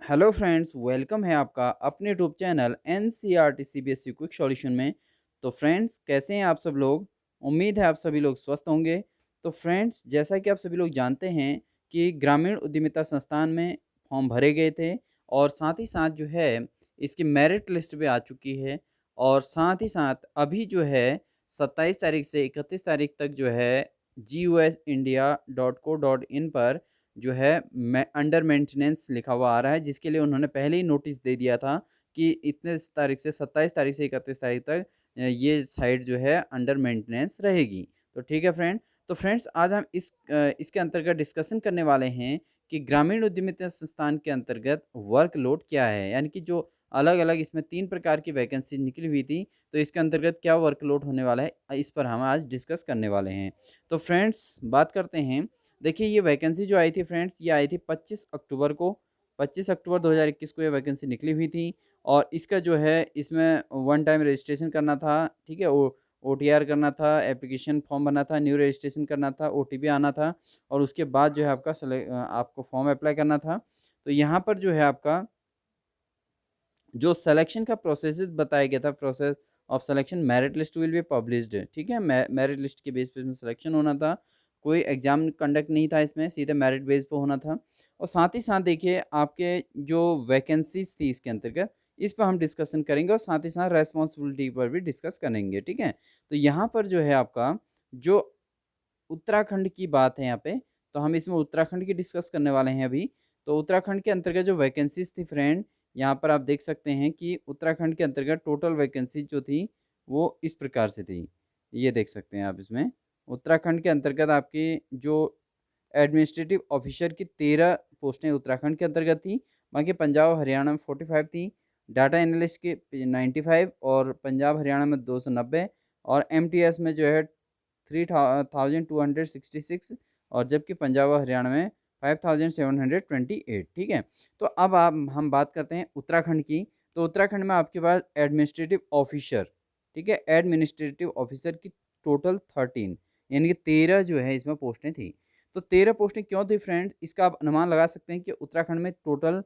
Hello friends, welcome है आपका अपने YouTube channel NCERT CBSE quick solution में। तो फ्रेंड्स, कैसे हैं आप सब लोग? उम्मीद है आप सभी लोग स्वस्थ होंगे। तो फ्रेंड्स, जैसा कि आप सभी लोग जानते हैं कि ग्रामीण उद्यमिता संस्थान में फॉर्म भरे गए थे और साथ ही साथ जो है इसकी मेरिट लिस्ट भी आ चुकी है। और साथ ही साथ अभी जो है 27 तारीख से 31 तारीख तक जो है gusindia.co.in पर जो है अंडर मेंटेनेंस लिखा हुआ आ रहा है, जिसके लिए उन्होंने पहले ही नोटिस दे दिया था कि इतने तारीख से 27 तारीख से 31 तारीख तक ये साइट जो है अंडर मेंटेनेंस रहेगी। तो ठीक है फ्रेंड। तो फ्रेंड्स, आज हम इसके अंतर्गत डिस्कशन करने वाले हैं कि ग्रामीण उद्यमिता संस्थान के अंतर्गत वर्कलोड क्या है, यानी कि जो अलग अलग इसमें 3 प्रकार की वैकेंसी निकली हुई थी, तो इसके अंतर्गत क्या वर्कलोड होने वाला है, इस पर हम आज डिस्कस करने वाले हैं। तो फ्रेंड्स, बात करते हैं। देखिए, ये वैकेंसी जो आई थी फ्रेंड्स, ये आई थी 25 अक्टूबर को। 25 अक्टूबर 2021 को ये वैकेंसी निकली हुई थी। और इसका जो है इसमें वन टाइम रजिस्ट्रेशन करना था, ठीक है? ओ ओटीआर करना था, एप्लीकेशन फॉर्म भरना था, न्यू रजिस्ट्रेशन करना था, ओटीपी आना था और उसके बाद जो है आपको फॉर्म अप्लाई करना था। तो यहाँ पर जो है आपका जो सिलेक्शन का प्रोसेस बताया गया था, process of selection, merit list will be published, ठीक है? मेरिट लिस्ट के बेस पे इसमें सिलेक्शन होना था। कोई एग्जाम कंडक्ट नहीं था इसमें, सीधे मेरिट बेस पे होना था। और साथ ही साथ देखिए, आपके जो वैकेंसीज थी इसके अंतर्गत, इस पर हम डिस्कशन करेंगे और साथ ही साथ रेस्पॉन्सिबिलिटी पर भी डिस्कस करेंगे, ठीक है? तो यहाँ पर जो है आपका जो उत्तराखंड की बात है यहाँ पे, तो हम इसमें उत्तराखंड की डिस्कस करने वाले हैं अभी। तो उत्तराखंड के अंतर्गत जो वैकेंसीज़ थी फ्रेंड, यहाँ पर आप देख सकते हैं कि उत्तराखंड के अंतर्गत टोटल वैकेंसी जो थी, वो इस प्रकार से थी। ये देख सकते हैं आप इसमें। उत्तराखंड के अंतर्गत आपकी जो एडमिनिस्ट्रेटिव ऑफिसर की 13 पोस्टें उत्तराखंड के अंतर्गत थी। बाकी पंजाब हरियाणा में 45 थी। डाटा एनालिस्ट के 95 और पंजाब हरियाणा में 290 और एमटीएस में जो है 3266 और जबकि पंजाब और हरियाणा में 5728, ठीक है? तो अब आप हम बात करते हैं उत्तराखंड की। तो उत्तराखंड में आपके पास एडमिनिस्ट्रेटिव ऑफिसर, ठीक है? एडमिनिस्ट्रेटिव ऑफिसर की टोटल 13, यानी कि 13 जो है इसमें पोस्टें थी। तो 13 पोस्टें क्यों थी फ्रेंड, इसका आप अनुमान लगा सकते हैं कि उत्तराखंड में टोटल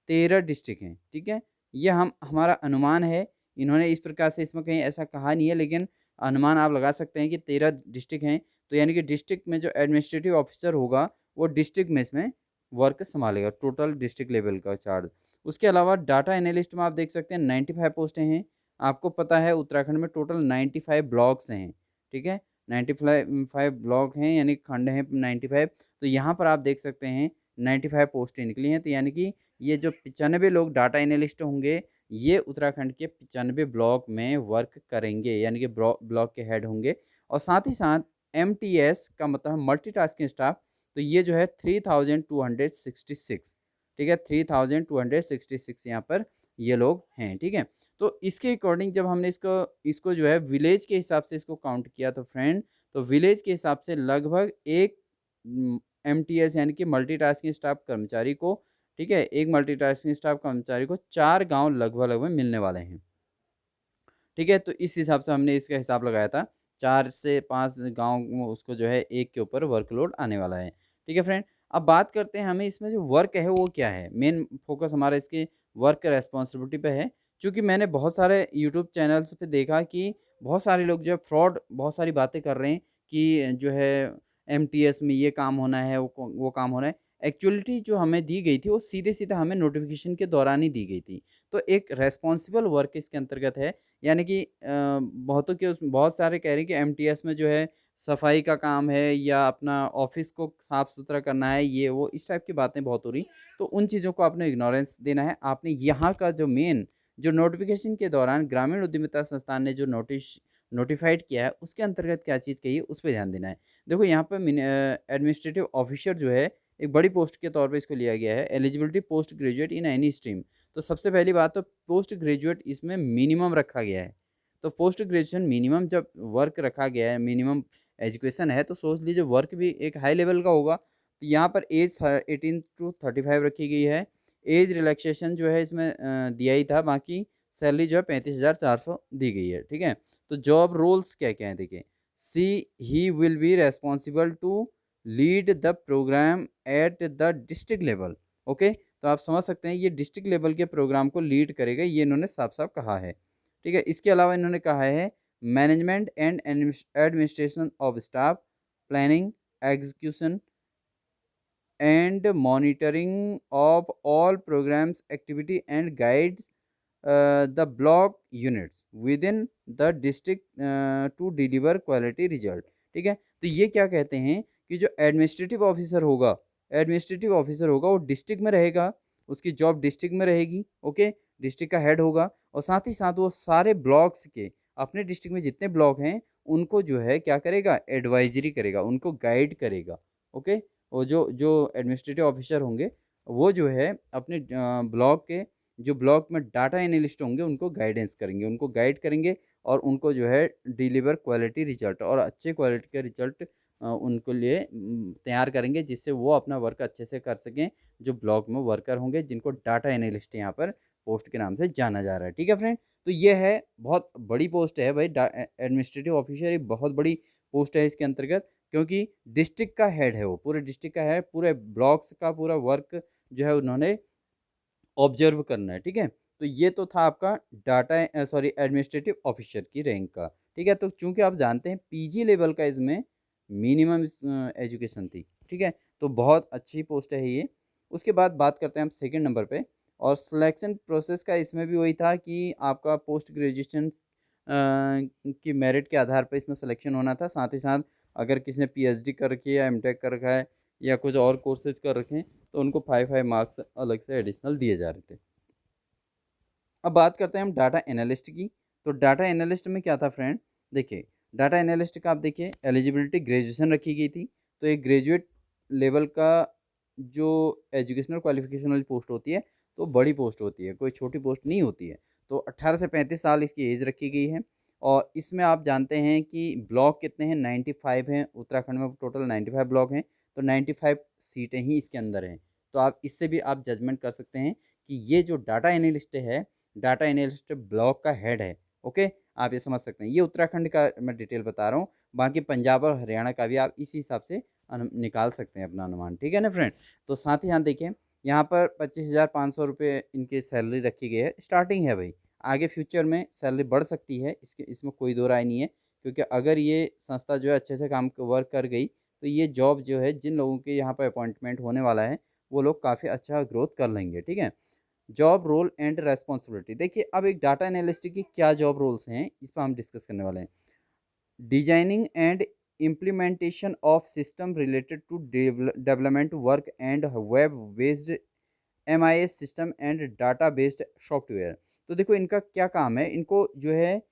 13 डिस्ट्रिक्ट हैं, ठीक है? ये हम हमारा अनुमान है। इन्होंने इस प्रकार से इसमें कहीं ऐसा कहा नहीं है, लेकिन अनुमान आप लगा सकते हैं कि 13 डिस्ट्रिक्ट हैं। तो यानी कि डिस्ट्रिक्ट में जो एडमिनिस्ट्रेटिव ऑफिसर होगा, वो डिस्ट्रिक्ट में इसमें वर्क संभालेगा, टोटल डिस्ट्रिक्ट लेवल का चार्ज। उसके अलावा डाटा एनालिस्ट में आप देख सकते हैं 95 पोस्टें हैं। आपको पता है उत्तराखंड में टोटल 95 ब्लॉक्स हैं, ठीक है? 95 ब्लॉक हैं, यानी खंड हैं 95। तो यहाँ पर आप देख सकते हैं 95 पोस्टें निकली हैं। तो यानी कि ये जो 95 लोग डाटा एनालिस्ट होंगे, ये उत्तराखंड के 95 ब्लॉक में वर्क करेंगे, यानी कि ब्लॉक के हेड होंगे। और साथ ही साथ एमटीएस का मतलब मल्टीटास्किंग स्टाफ, तो ये जो है 3266, ठीक है? 3266 यहाँ पर ये लोग हैं, ठीक है? तो इसके अकॉर्डिंग जब हमने इसको इसको जो है विलेज के हिसाब से इसको काउंट किया, तो फ्रेंड, तो विलेज के हिसाब से लगभग एक एमटीएस यानी कि मल्टीटास्किंग स्टाफ कर्मचारी को, ठीक है? एक मल्टीटास्किंग स्टाफ कर्मचारी को 4 गाँव लगभग-लगभग मिलने वाले हैं। ठीक है? तो इस हिसाब से हमने इसका हिसाब लगाया था। 4 से 5 गाँव उसको जो है एक के ऊपर वर्कलोड आने वाला है। ठीक है फ्रेंड? अब बात करते हैं हमें इसमें जो वर्क है वो क्या है? मेन फ़ोकस हमारा इसके वर्क रिस्पॉन्सिबिलिटी पे है। चूँकि मैंने बहुत सारे यूट्यूब चैनल्स पे देखा कि बहुत सारे लोग जो है फ्रॉड बहुत सारी बातें कर रहे हैं कि जो है एमटीएस में ये काम होना है, वो काम होना है। एक्चुअलिटी जो हमें दी गई थी वो सीधे-सीधे हमें नोटिफ़िकेशन के दौरान ही दी गई थी। तो एक रिस्पॉन्सिबल वर्क इसके अंतर्गत है। यानी कि बहुतों के उस बहुत सारे कह रहे हैं कि एमटीएस में जो है सफाई का काम है या अपना ऑफ़िस को साफ-सुथरा करना है, ये वो इस टाइप की बातें बहुत हो रही। तो उन चीज़ों को आपने इग्नोरेंस देना है। आपने यहाँ का जो मेन जो नोटिफ़िकेशन के दौरान ग्रामीण उद्यमिता संस्थान ने जो नोटिफ़ाइड किया है, उसके अंतर्गत क्या चीज़ कही है, उस पे ध्यान देना है। देखो यहाँ पे एडमिनिस्ट्रेटिव ऑफ़िसर जो है, एक बड़ी पोस्ट के तौर पे इसको लिया गया है। Eligibility post graduate in any stream. तो सबसे पहली बात तो पोस्ट ग्रेजुएट इसमें मिनिमम रखा गया है। तो पोस्ट ग्रेजुएशन मिनिमम जब वर्क रखा गया है, मिनिमम एजुकेशन है, तो सोच लीजिए वर्क भी एक हाई लेवल का होगा। तो यहाँ पर एज 18 टू 35 रखी गई है। एज रिलैक्सेशन जो है इसमें दिया ही था, बाकी सैलरी जो है 35,400 दी गई है, ठीक है? तो जॉब रोल्स क्या-क्या हैं देखिए। See he will be responsible to lead the program at the district level, okay? तो आप समझ सकते हैं ये डिस्ट्रिक्ट लेवल के प्रोग्राम को लीड करेगा, ये इन्होंने साफ-साफ कहा है। ठीक है? इसके अलावा इन्होंने कहा है management and administration of staff, planning, execution and monitoring of all programmes, activity and guides the block units within the district to deliver quality result। ठीक है, तो ये क्या कहते हैं कि जो एडमिनिस्ट्रेटिव ऑफिसर होगा वो डिस्ट्रिक्ट में रहेगा, उसकी जॉब डिस्ट्रिक्ट में रहेगी। ओके, डिस्ट्रिक्ट का हेड होगा और साथ ही साथ वो सारे ब्लॉक्स के, अपने डिस्ट्रिक्ट में जितने ब्लॉक हैं उनको जो है क्या करेगा, एडवाइजरी करेगा, उनको गाइड करेगा। ओके, वो जो जो एडमिनिस्ट्रेटिव ऑफिसर होंगे वो जो है अपने ब्लॉक के, जो ब्लॉक में डाटा एनालिस्ट होंगे उनको गाइडेंस करेंगे, उनको गाइड करेंगे और उनको जो है डिलीवर क्वालिटी रिजल्ट और अच्छे क्वालिटी के रिजल्ट उनको लिए तैयार करेंगे, जिससे वो अपना वर्क अच्छे से कर सकें, जो ब्लॉक में वर्कर होंगे जिनको डाटा एनालिस्ट यहाँ पर पोस्ट के नाम से जाना जा रहा है। ठीक है फ्रेंड, तो ये है बहुत बड़ी पोस्ट है भाई, एडमिनिस्ट्रेटिव ऑफिसर एक बहुत बड़ी पोस्ट है इसके अंतर्गत, क्योंकि डिस्ट्रिक्ट का हेड है वो, पूरे डिस्ट्रिक्ट का है, पूरे ब्लॉक्स का पूरा वर्क जो है उन्होंने ऑब्जर्व करना है। ठीक है, तो ये तो था आपका डाटा सॉरी एडमिनिस्ट्रेटिव ऑफिसर की रैंक का। ठीक है, तो चूंकि आप जानते हैं पीजी लेवल का इसमें मिनिमम एजुकेशन थी। ठीक है, तो बहुत अच्छी पोस्ट है ये। उसके बाद बात करते हैं हम सेकंड नंबर पे, और सिलेक्शन प्रोसेस का इसमें भी वही था कि आपका पोस्ट ग्रेजुएशन की मेरिट के आधार पर इसमें सिलेक्शन होना था। साथ ही साथ अगर किसी ने पीएचडी कर रखी है या एमटेक कर रखा है या कुछ और कोर्सेज कर रखे हैं तो उनको 5 मार्क्स अलग से एडिशनल दिए जा रहे थे। अब बात करते हैं हम डाटा एनालिस्ट की। तो डाटा एनालिस्ट में क्या था फ्रेंड, देखिए डाटा एनालिस्ट का आप देखिए एलिजिबिलिटी ग्रेजुएशन रखी गई थी, तो एक ग्रेजुएट लेवल का जो एजुकेशनल क्वालिफिकेशन वाली पोस्ट होती है तो बड़ी पोस्ट होती है, कोई छोटी पोस्ट नहीं होती है। तो 18 से 35 साल इसकी एज रखी गई है और इसमें आप जानते हैं कि ब्लॉक कितने हैं, 95 हैं। उत्तराखंड में टोटल 95 ब्लॉक हैं, तो 95 सीटें ही इसके अंदर हैं। तो आप इससे भी आप जजमेंट कर सकते हैं कि ये जो डाटा एनालिस्ट है, डाटा एनालिस्ट ब्लॉक का हेड है। ओके, आप ये समझ सकते हैं, ये उत्तराखंड का मैं डिटेल बता रहा हूँ, बाकी पंजाब और हरियाणा का भी आप इसी हिसाब से निकाल सकते हैं अपना अनुमान। ठीक है ना फ्रेंड, तो साथ ही साथ देखिए यहाँ पर 25,500 रुपये इनकी सैलरी रखी गई है, स्टार्टिंग है भाई, आगे फ्यूचर में सैलरी बढ़ सकती है, इसके इसमें कोई दो राय नहीं है, क्योंकि अगर ये संस्था जो है अच्छे से काम वर्क कर गई तो ये जॉब जो है जिन लोगों के यहाँ पर अपॉइंटमेंट होने वाला है वो लोग काफ़ी अच्छा ग्रोथ कर लेंगे। ठीक है, जॉब रोल एंड रेस्पॉन्सिबिलिटी, देखिए अब एक डाटा एनालिस्ट की क्या जॉब रोल्स हैं इस पर हम डिस्कस करने वाले हैं। Designing and implementation of system related to development work and web based MIS system and data based software. तो देखो इनका क्या काम है, इनको जो है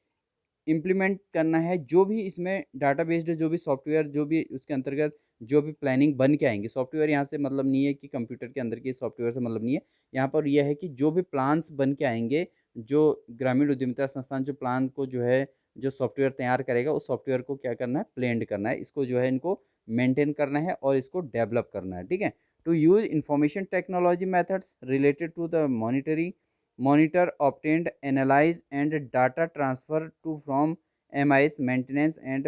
इम्प्लीमेंट करना है, जो भी इसमें डाटा बेस्ड जो भी सॉफ्टवेयर जो भी उसके अंतर्गत जो भी प्लानिंग बन के आएंगे, सॉफ्टवेयर यहाँ से मतलब नहीं है कि कंप्यूटर के अंदर के सॉफ्टवेयर से मतलब नहीं है, यहाँ पर यह है कि जो भी प्लान्स बन के आएंगे, जो ग्रामीण उद्यमिता संस्थान जो प्लान को जो है जो सॉफ्टवेयर तैयार करेगा उस सॉफ्टवेयर को क्या करना है, प्लेंड करना है, इसको जो है इनको मेंटेन करना है और इसको डेवलप करना है। ठीक है, to use information technology methods related to the monetary monitor obtained analyze and data transfer to from MIS maintenance and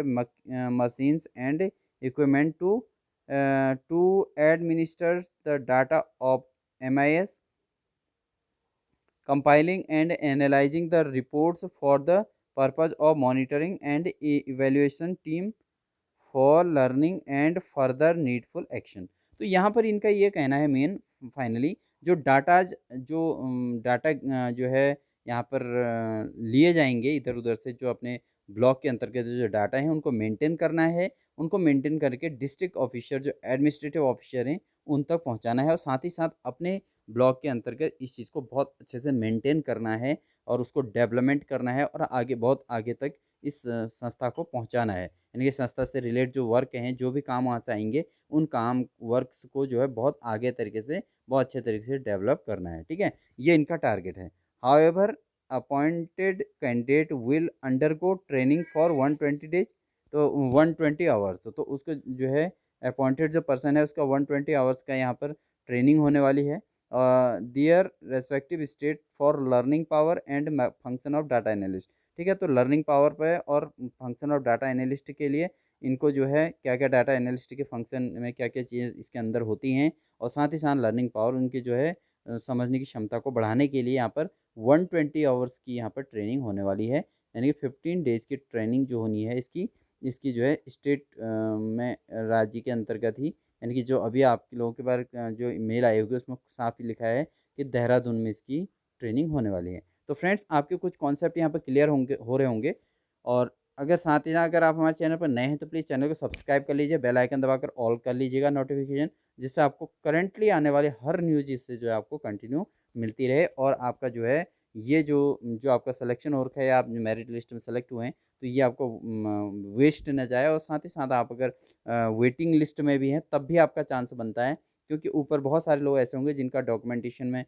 machines and equipment to administer the data of MIS, compiling and analyzing the reports for the purpose of monitoring and evaluation team for learning and further needful action. तो यहाँ पर इनका ये कहना है main finally जो datas जो data जो है यहाँ पर लिए जाएंगे इधर उधर से, जो अपने ब्लॉक के अंतर्गत जो डाटा है उनको मेंटेन करना है, उनको मेंटेन करके डिस्ट्रिक्ट ऑफिसर जो एडमिनिस्ट्रेटिव ऑफिसर हैं उन तक पहुँचाना है और साथ ही साथ अपने ब्लॉक के अंतर्गत इस चीज़ को बहुत अच्छे से मेंटेन करना है और उसको डेवलपमेंट करना है और आगे बहुत आगे तक इस संस्था को पहुंचाना है। यानी कि संस्था से रिलेट जो वर्क हैं, जो भी काम वहाँ से आएंगे उन काम वर्क्स को जो है बहुत आगे तरीके से, बहुत अच्छे तरीके से डेवलप करना है। ठीक है, ये इनका टारगेट है। However appointed candidate will undergo training for 120 days, तो 120 आवर्स, तो उसको जो है अपॉइंटेड जो पर्सन है उसका 120 आवर्स का यहाँ पर ट्रेनिंग होने वाली है। Their respective state for learning power and function of data analyst. ठीक है, तो लर्निंग पावर पे और फंक्शन ऑफ डाटा एनालिस्ट के लिए इनको जो है क्या क्या डाटा एनालिस्ट के फंक्शन में क्या क्या चीज़ इसके अंदर होती हैं और साथ ही साथ लर्निंग पावर उनकी जो है समझने की क्षमता को बढ़ाने के लिए यहाँ पर 120 आवर्स की यहाँ पर ट्रेनिंग होने वाली है। यानी कि 15 डेज़ की ट्रेनिंग जो होनी है इसकी जो है स्टेट में राज्य के अंतर्गत ही, यानी कि जो अभी आप लोगों के पास जो मेल आई होगी उसमें साफ ही लिखा है कि देहरादून में इसकी ट्रेनिंग होने वाली है। तो फ्रेंड्स, आपके कुछ कॉन्सेप्ट यहाँ पर क्लियर हो रहे होंगे। और अगर साथ ही साथ अगर आप हमारे चैनल पर नए हैं तो प्लीज़ चैनल को सब्सक्राइब कर लीजिए, बेल आइकन दबाकर ऑल कर लीजिएगा नोटिफिकेशन, जिससे आपको करंटली आने वाले हर न्यूज़ इससे जो है आपको कंटिन्यू मिलती रहे, और आपका जो है ये जो जो आपका सिलेक्शन हो रखा है, आप मेरिट लिस्ट में सेलेक्ट हुए हैं, तो ये आपको वेस्ट ना जाए। और साथ ही साथ आप अगर वेटिंग लिस्ट में भी हैं तब भी आपका चांस बनता है, क्योंकि ऊपर बहुत सारे लोग ऐसे होंगे जिनका डॉक्यूमेंटेशन में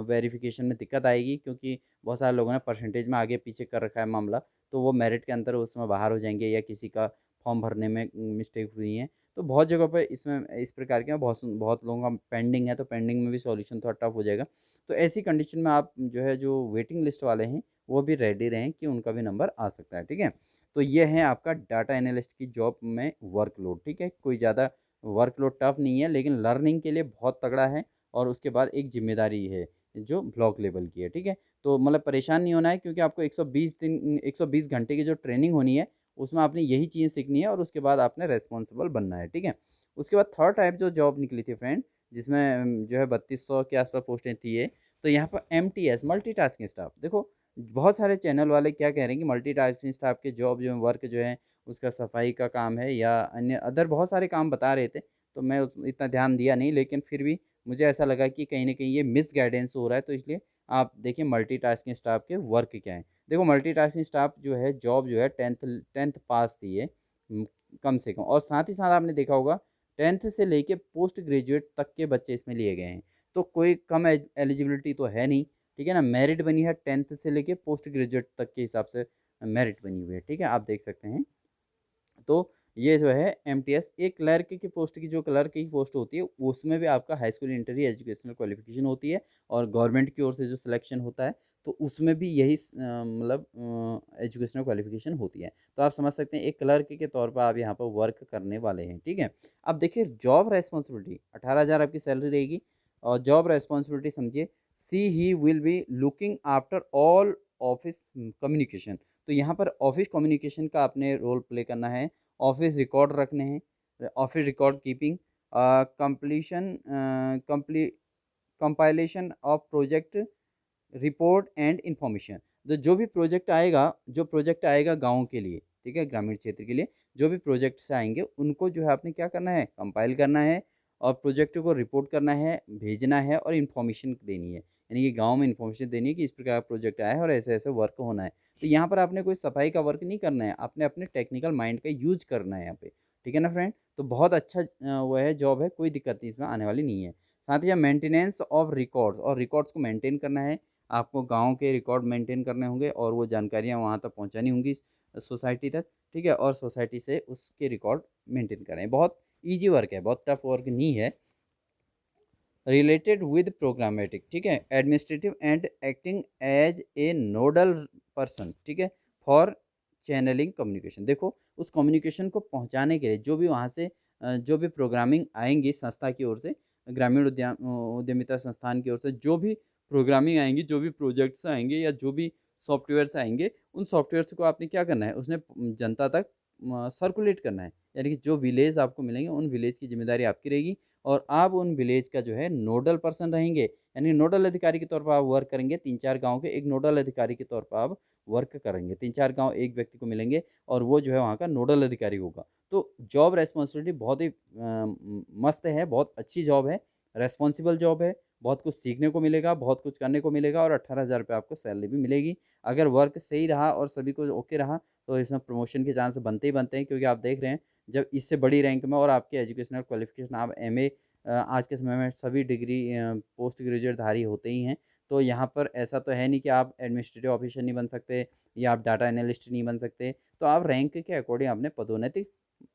वेरिफिकेशन में दिक्कत आएगी, क्योंकि बहुत सारे लोगों ने परसेंटेज में आगे पीछे कर रखा है मामला, तो वो मेरिट के अंदर उसमें बाहर हो जाएंगे, या किसी का फॉर्म भरने में मिस्टेक हुई है। तो बहुत जगह पे इसमें इस प्रकार के बहुत लोगों का पेंडिंग है, तो पेंडिंग में भी सॉल्यूशन थोड़ा टफ हो जाएगा। तो ऐसी कंडीशन में आप जो है जो वेटिंग लिस्ट वाले हैं वो भी रेडी रहें कि उनका भी नंबर आ सकता है, ठीक है। तो ये है आपका डाटा एनालिस्ट की जॉब में वर्कलोड, ठीक है। कोई ज़्यादा वर्कलोड टफ नहीं है, लेकिन लर्निंग के लिए बहुत तगड़ा है, और उसके बाद एक जिम्मेदारी है जो ब्लॉक लेवल की है, ठीक है। तो मतलब परेशान नहीं होना है, क्योंकि आपको 120 घंटे की जो ट्रेनिंग होनी है उसमें आपने यही चीज़ सीखनी है, और उसके बाद आपने रेस्पॉन्सिबल बनना है, ठीक है। उसके बाद थर्ड टाइप जो जॉब निकली थी फ्रेंड, जिसमें जो है 3200 के आसपास पोस्टें थी ये, तो यहाँ पर MTS मल्टीटास्किंग स्टाफ, देखो बहुत सारे चैनल वाले क्या कह रहे हैं कि मल्टीटास्किंग स्टाफ के जॉब जो है वर्क जो है उसका सफाई का काम है या अन्य अदर बहुत सारे काम बता रहे थे। तो मैं इतना ध्यान दिया नहीं, लेकिन फिर भी मुझे ऐसा लगा कि कहीं ना कहीं ये मिस गाइडेंस हो रहा है, तो इसलिए आप देखिए मल्टीटास्किंग स्टाफ के वर्क क्या है। देखो मल्टीटास्किंग स्टाफ जो है जॉब जो है टेंथ पास थी ये, कम से कम। और साथ ही साथ आपने देखा होगा 10th से लेके पोस्ट ग्रेजुएट तक के बच्चे इसमें लिए गए हैं, तो कोई कम एलिजिबिलिटी तो है नहीं, ठीक है ना। मेरिट बनी है 10th से लेके पोस्ट ग्रेजुएट तक के हिसाब से मेरिट बनी हुई है, ठीक है, आप देख सकते हैं। तो ये जो है MTS एक क्लर्क की पोस्ट की, जो क्लर्क की पोस्ट होती है उसमें भी आपका high school inter educational qualification होती है, और गवर्नमेंट की ओर से जो सिलेक्शन होता है तो उसमें भी यही मतलब एजुकेशनल क्वालिफिकेशन होती है। तो आप समझ सकते हैं एक क्लर्क के तौर पर आप यहाँ पर वर्क करने वाले हैं, ठीक है। अब देखिए जॉब रेस्पॉन्सिबिलिटी 18,000 आपकी सैलरी रहेगी, और जॉब रेस्पॉन्सिबिलिटी समझिए, see he will be looking after all office communication. तो यहाँ पर ऑफिस कम्युनिकेशन का आपने रोल प्ले करना है, ऑफिस रिकॉर्ड रखने हैं, office record keeping, completion compilation of project report and information. तो जो प्रोजेक्ट आएगा गाँव के लिए, ठीक है, ग्रामीण क्षेत्र के लिए जो भी प्रोजेक्ट्स आएंगे उनको जो है आपने क्या करना है, कंपाइल करना है, और प्रोजेक्ट को रिपोर्ट करना है, भेजना है, और इन्फॉर्मेशन देनी है, यानी कि गांव में इन्फॉर्मेशन देनी है कि इस प्रकार का प्रोजेक्ट आया है और ऐसे ऐसे वर्क होना है। तो यहाँ पर आपने कोई सफाई का वर्क नहीं करना है, आपने अपने टेक्निकल माइंड का यूज करना है यहाँ पे, ठीक है ना फ्रेंड। तो बहुत अच्छा वो है जॉब है, कोई दिक्कत नहीं इसमें आने वाली नहीं है। साथ ही मेंटेनेंस ऑफ रिकॉर्ड्स, और रिकॉर्ड्स को मेंटेन करना है, आपको गाँव के रिकॉर्ड मेंटेन करने होंगे, और वो जानकारियाँ वहाँ तक पहुँचानी होंगी सोसाइटी तक, ठीक है, और सोसाइटी से उसके रिकॉर्ड मेंटेन करें। बहुत ईजी वर्क है, बहुत टफ वर्क नहीं है। रिलेटेड विद प्रोग्रामेटिक, ठीक है, administrative and acting as a nodal person, ठीक है, फॉर चैनलिंग कम्युनिकेशन। देखो उस कम्युनिकेशन को पहुंचाने के लिए जो भी वहाँ से जो भी प्रोग्रामिंग आएंगी संस्था की ओर से, ग्रामीण उद्यमिता संस्थान की ओर से जो भी प्रोग्रामिंग आएंगी, जो भी प्रोजेक्ट्स आएंगे, या जो भी सॉफ्टवेयर्स आएंगे, उन सॉफ्टवेयर्स को आपने क्या करना है, उसने जनता तक सर्कुलेट करना है। यानी कि जो विलेज आपको मिलेंगे उन विलेज की जिम्मेदारी आपकी रहेगी, और आप उन विलेज का जो है नोडल पर्सन रहेंगे, यानी नोडल अधिकारी के तौर पर आप वर्क करेंगे। 3-4 गांव के एक नोडल अधिकारी के तौर पर आप वर्क करेंगे, 3-4 गांव एक व्यक्ति को मिलेंगे, और वो जो है वहाँ का नोडल अधिकारी होगा। तो जॉब रेस्पॉन्सिबिलिटी बहुत ही मस्त है, बहुत अच्छी जॉब है, रेस्पॉन्सिबल जॉब है, बहुत कुछ सीखने को मिलेगा, बहुत कुछ करने को मिलेगा, और 18,000 रुपये आपको सैलरी भी मिलेगी। अगर वर्क सही रहा और सभी को ओके रहा तो इसमें प्रमोशन के चांस बनते ही बनते हैं, क्योंकि आप देख रहे हैं जब इससे बड़ी रैंक में और आपके एजुकेशनल क्वालिफिकेशन, आप MA आज के समय में सभी डिग्री पोस्ट ग्रेजुएट धारी होते ही हैं। तो यहाँ पर ऐसा तो है नहीं कि आप एडमिनिस्ट्रेटिव ऑफिसर नहीं बन सकते, या आप डाटा एनालिस्ट नहीं बन सकते। तो आप रैंक के अकॉर्डिंग आपने पदोन्नति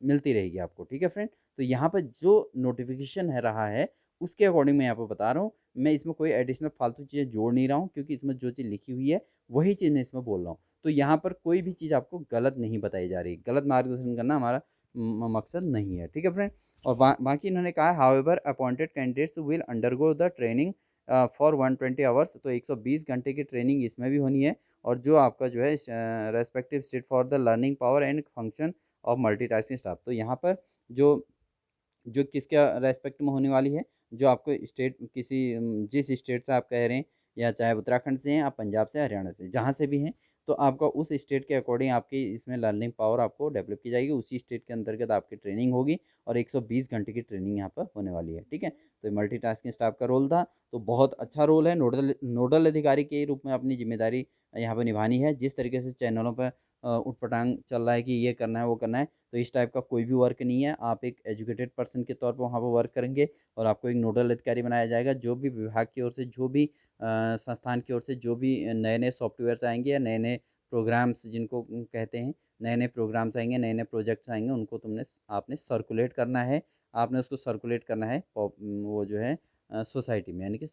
मिलती रहेगी आपको, ठीक है फ्रेंड। तो यहाँ पर जो नोटिफिकेशन है रहा है उसके अकॉर्डिंग मैं यहाँ पर बता रहा हूँ, मैं इसमें कोई एडिशनल फालतू चीज़ें जोड़ नहीं रहा हूँ, क्योंकि इसमें जो चीज़ लिखी हुई है वही चीज़ मैं इसमें बोल रहा हूँ। तो यहाँ पर कोई भी चीज़ आपको गलत नहीं बताई जा रही, गलत मार्गदर्शन करना हमारा मकसद नहीं है, ठीक है फ्रेंड। और बाकी इन्होंने कहा however appointed candidates will undergo the training for 120 hours, तो 120 घंटे की ट्रेनिंग इसमें भी होनी है। और जो आपका जो है respective state for the learning power and function of multitasking staff, तो यहाँ पर जो जो किसके रेस्पेक्ट में होने वाली है, जो आपको स्टेट किसी जिस स्टेट से आप कह रहे हैं, या चाहे उत्तराखंड से हैं, आप पंजाब से, हरियाणा से, जहाँ से भी हैं, तो आपका उस स्टेट के अकॉर्डिंग आपकी इसमें लर्निंग पावर आपको डेवलप की जाएगी, उसी स्टेट के अंतर्गत आपकी ट्रेनिंग होगी और 120 घंटे की ट्रेनिंग यहाँ पर होने वाली है। ठीक है, तो ये मल्टीटास्किंग स्टाफ का रोल था, तो बहुत अच्छा रोल है। नोडल नोडल अधिकारी के रूप में अपनी जिम्मेदारी यहाँ पर निभानी है। जिस तरीके से चैनलों पर उटपटांग चल रहा है कि ये करना है, वो करना है, तो इस टाइप का कोई भी वर्क नहीं है। आप एक एजुकेटेड पर्सन के तौर पर वहाँ पर वर्क करेंगे और आपको एक नोडल अधिकारी बनाया जाएगा। जो भी विभाग की ओर से, जो भी संस्थान की ओर से जो भी नए-नए सॉफ्टवेयर्स आएँगे या नए-नए प्रोग्राम्स जिनको कहते हैं, नए-नए प्रोग्राम्स आएँगे, नए-नए प्रोजेक्ट्स आएँगे, उनको आपने सर्कुलेट करना है। आपने उसको सर्कुलेट करना है वो जो है सोसाइटी में, यानी कि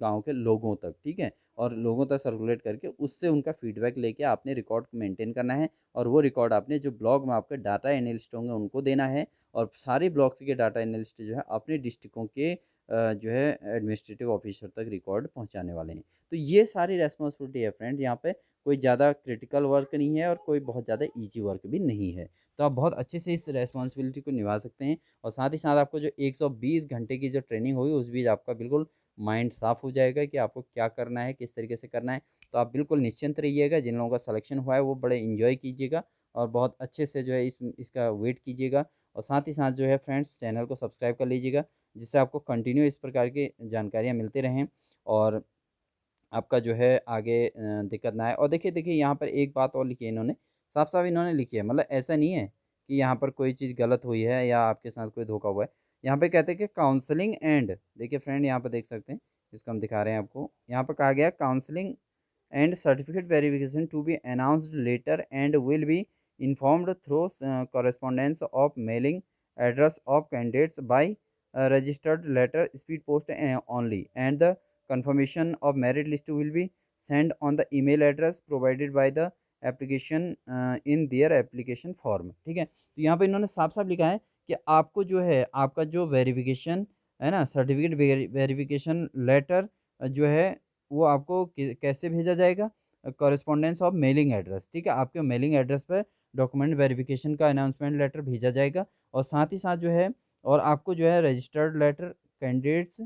गाँव के लोगों तक, ठीक है? और लोगों तक सर्कुलेट करके उससे उनका फीडबैक लेके आपने रिकॉर्ड को मेंटेन करना है और वो रिकॉर्ड आपने जो ब्लॉग में आपके डाटा एनालिस्ट होंगे उनको देना है और सारे ब्लॉक्स के डाटा एनालिस्ट जो है अपने डिस्ट्रिक्टों के जो है एडमिनिस्ट्रेटिव ऑफिसर तक रिकॉर्ड पहुंचाने वाले हैं। तो ये सारी रेस्पॉन्सिबिलिटी है फ्रेंड, यहाँ पे कोई ज़्यादा क्रिटिकल वर्क नहीं है और कोई बहुत ज़्यादा ईजी वर्क भी नहीं है। तो आप बहुत अच्छे से इस रेस्पॉन्सिबिलिटी को निभा सकते हैं और साथ ही साथ आपको जो 120 घंटे की जो ट्रेनिंग होगी उस बीच आपका बिल्कुल माइंड साफ़ हो जाएगा कि आपको क्या करना है, किस तरीके से करना है। तो आप बिल्कुल निश्चिंत रहिएगा, जिन लोगों का सिलेक्शन हुआ है वो बड़े एन्जॉय कीजिएगा और बहुत अच्छे से जो है इसका वेट कीजिएगा और साथ ही साथ जो है फ्रेंड्स चैनल को सब्सक्राइब कर लीजिएगा, जिससे आपको कंटिन्यू इस प्रकार की जानकारियाँ मिलती रहें और आपका जो है आगे दिक्कत ना आए। और देखिए यहाँ पर एक बात और लिखी है इन्होंने, साफ-साफ इन्होंने लिखी है, मतलब ऐसा नहीं है कि यहाँ पर कोई चीज़ गलत हुई है या आपके साथ कोई धोखा हुआ है। यहाँ पे कहते हैं कि काउंसलिंग एंड, देखिए फ्रेंड यहाँ पे देख सकते हैं, इसको हम दिखा रहे हैं आपको। यहाँ पर कहा गया है counselling and certificate verification to be announced later and will be informed through correspondence of mailing address of candidates by registered letter speed post only, and the confirmation of merit list will be sent on the email address provided by the application in their application form। ठीक है, तो यहाँ पे इन्होंने साफ साफ लिखा है कि आपको जो है आपका जो वेरिफिकेशन है ना, सर्टिफिकेट वेरिफिकेशन लेटर जो है वो आपको कैसे भेजा जाएगा, कॉरेस्पॉन्डेंस ऑफ मेलिंग एड्रेस। ठीक है, आपके मेलिंग एड्रेस पर डॉक्यूमेंट वेरिफिकेशन का अनाउंसमेंट लेटर भेजा जाएगा और साथ ही साथ जो है और आपको जो है registered letter candidates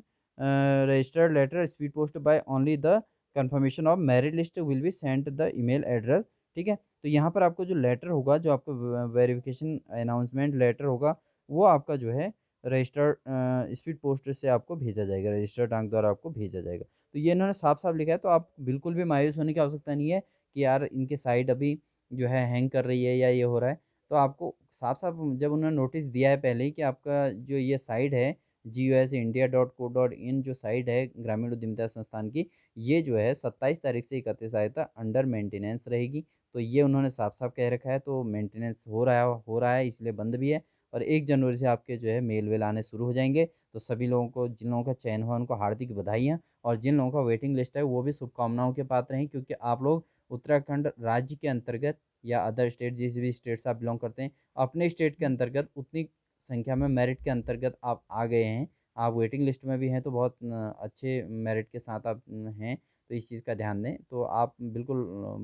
registered letter speed post by only the confirmation of merit list will be sent the email address. ठीक है, तो यहाँ पर आपको जो लेटर होगा, जो आपका वेरिफिकेशन अनाउंसमेंट लेटर होगा, वो आपका जो है रजिस्टर्ड स्पीड पोस्ट से आपको भेजा जाएगा, रजिस्टर्ड डाक द्वारा आपको भेजा जाएगा। तो ये इन्होंने साफ-साफ लिखा है, तो आप बिल्कुल भी मायूस होने की आवश्यकता नहीं है कि यार इनके साइट अभी जो है हैंग कर रही है या ये हो रहा है। तो आपको साफ-साफ जब उन्होंने नोटिस दिया है पहले ही कि आपका जो ये साइट है gusindia.co.in जो साइट है ग्रामीण उद्यमिता संस्थान की, ये जो है 27 तारीख से 31 तारीख तक अंडर मेंटेनेंस रहेगी। तो ये उन्होंने साफ-साफ कह रखा है, तो मेंटेनेंस हो रहा है इसलिए बंद भी है और 1 जनवरी से आपके जो है मेल-वेल आने शुरू हो जाएँगे। तो सभी लोगों को, जिन लोगों का चयन हुआ, उनको हार्दिक बधाइयाँ और जिन लोगों का वेटिंग लिस्ट है वो भी शुभकामनाओं के पात्र हैं, क्योंकि आप लोग उत्तराखंड राज्य के अंतर्गत या अदर स्टेट, जिस भी स्टेट से आप बिलॉन्ग करते हैं, अपने स्टेट के अंतर्गत उतनी संख्या में मेरिट के अंतर्गत आप आ गए हैं। आप वेटिंग लिस्ट में भी हैं, तो बहुत अच्छे मेरिट के साथ आप हैं, तो इस चीज़ का ध्यान दें। तो आप बिल्कुल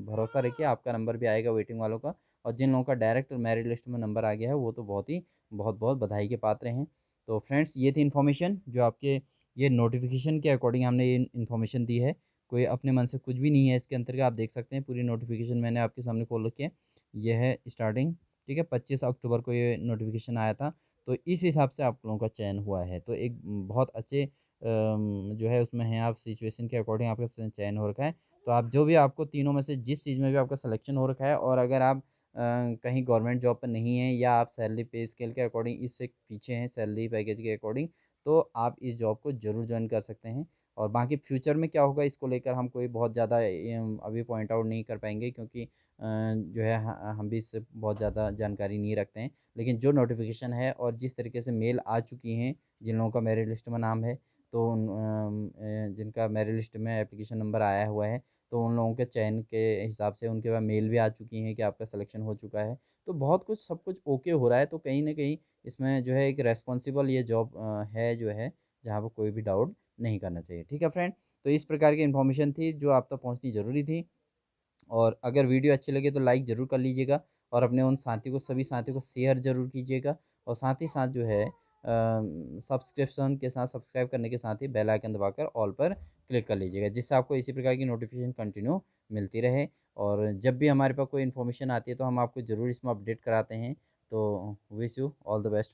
भरोसा रखिए, आपका नंबर भी आएगा वेटिंग वालों का और जिन लोगों का डायरेक्ट मेरिट लिस्ट में नंबर आ गया है वो तो बहुत-बहुत बधाई के पात्र हैं। तो फ्रेंड्स ये थी इन्फॉर्मेशन जो आपके ये नोटिफ़िकेशन के अकॉर्डिंग हमने ये इन्फॉर्मेशन दी है। कोई अपने मन से कुछ भी नहीं है इसके अंतर्गत, आप देख सकते हैं पूरी नोटिफ़िकेशन मैंने आपके सामने खोल रखी है। ये है स्टार्टिंग, ठीक है, 25 अक्टूबर को ये नोटिफ़िकेशन आया था। तो इस हिसाब से आप लोगों का चयन हुआ है। तो एक बहुत अच्छे जो है उसमें हैं आप, सिचुएशन के अकॉर्डिंग आपका चयन हो रखा है। तो आप जो भी, आपको तीनों में से जिस चीज़ में भी आपका सिलेक्शन हो रखा है और अगर आप कहीं गवर्नमेंट जॉब पे नहीं हैं या आप सैलरी पे स्केल के अकॉर्डिंग इससे पीछे हैं सैलरी पैकेज के अकॉर्डिंग, तो आप इस जॉब को ज़रूर जॉइन कर सकते हैं। और बाकी फ्यूचर में क्या होगा इसको लेकर हम कोई बहुत ज़्यादा अभी पॉइंट आउट नहीं कर पाएँगे, क्योंकि जो है हम भी इससे बहुत ज़्यादा जानकारी नहीं रखते हैं। लेकिन जो नोटिफ़िकेशन है और जिस तरीके से मेल आ चुकी हैं, जिन लोगों का मेरिट लिस्ट में नाम है, तो जिनका मेरिट लिस्ट में एप्लीकेशन नंबर आया हुआ है, तो उन लोगों के चयन के हिसाब से उनके पास मेल भी आ चुकी हैं कि आपका सिलेक्शन हो चुका है। तो बहुत कुछ, सब कुछ ओके हो रहा है, तो कहीं न कहीं इसमें जो है एक रिस्पॉन्सिबल ये जॉब है जो है, जहाँ पे कोई भी डाउट नहीं करना चाहिए। ठीक है फ्रेंड, तो इस प्रकार की इन्फॉर्मेशन थी जो आप तक पहुँचनी ज़रूरी थी। और अगर वीडियो अच्छी लगे तो लाइक ज़रूर कर लीजिएगा और अपने उन साथियों को, सभी साथियों को शेयर ज़रूर कीजिएगा। और साथ ही साथ जो है सब्सक्रिप्शन के साथ, सब्सक्राइब करने के साथ ही बेल आइकन दबाकर ऑल पर क्लिक कर लीजिएगा, जिससे आपको इसी प्रकार की नोटिफिकेशन कंटिन्यू मिलती रहे। और जब भी हमारे पास कोई इन्फॉर्मेशन आती है तो हम आपको ज़रूर इसमें अपडेट कराते हैं। तो wish you all the best.